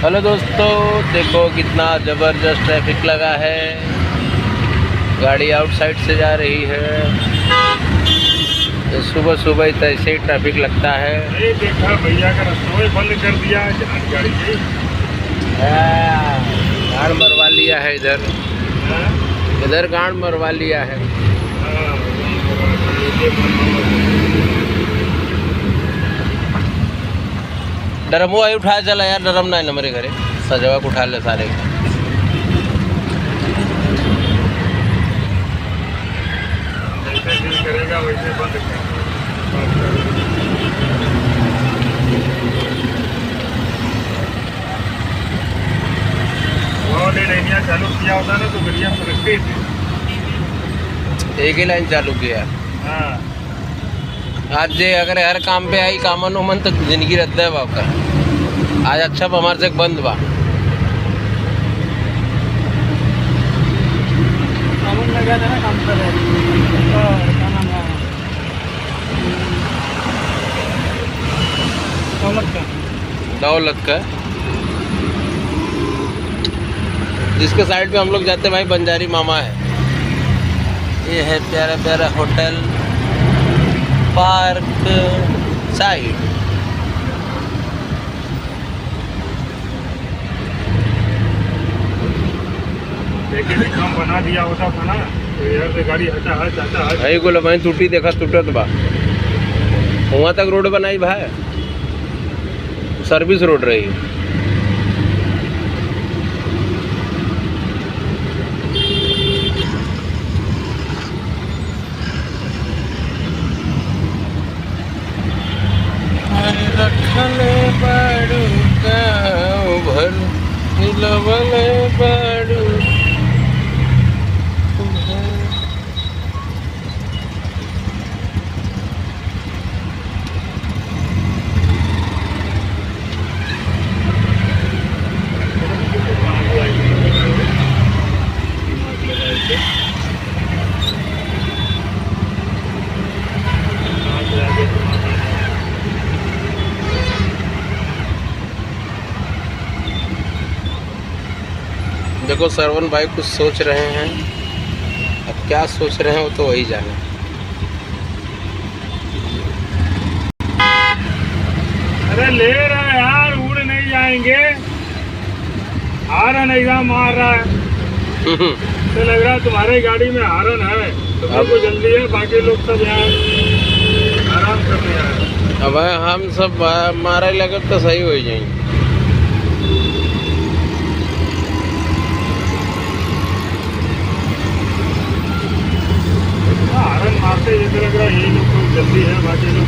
Hello दोस्तों, देखो कितना ज़बरदस्त ट्रैफिक लगा है। गाड़ी आउटसाइड से जा रही है। सुबह सुबह तो ऐसे ही ट्रैफिक लगता है। ये देखा भैया का रास्ता बंद कर दिया गाड़ी से। गाड़ मरवा लिया है इधर गाड़ मरवा लिया है। डरमो आई उठा चला यार, डरम ना है ना मेरे घरे सजवा को उठा ले सारे। जैसे दिल करेगा वैसे बंद कर। चालू किया होता ना तो गलियां सरकती थी। एक ही लाइन चालू किया। हाँ, आज जे अगर हर काम पे आई कामन उमन तो जिंदगी रद्द है बाप का। आज अच्छा हमारे से बंद बा। लगा था ना काम कर रहे दौलत का जिसके साइड पे हम लोग जाते हैं भाई बंजारी मामा है। ये है प्यारा प्यारा होटल पार्क साइड। लेकिन काम बना दिया होता था ना तो यार से गाड़ी हटा भाई को लबाई टूटी देखा टूटत बा। वहाँ तक रोड बनाई भाई, सर्विस रोड रही। रखले बाड़ू गाँव भर हिलवले बाड़ू। देखो सरवण भाई कुछ सोच रहे हैं, अब क्या सोच रहे हैं वो तो वही जाने। अरे ले रहा है यार, उड़ नहीं जाएंगे। हारन एकदम मार रहा है तो लग रहा है तुम्हारी गाड़ी में हारन है। तुमको जल्दी है, बाकी लोग सब यहाँ आराम कर रहे हैं। अब हम सब हमारा लगे तो सही हो जाएंगे। हारन मारते जैसे लग रहा है ये लोग जल्दी है, बाकी लोग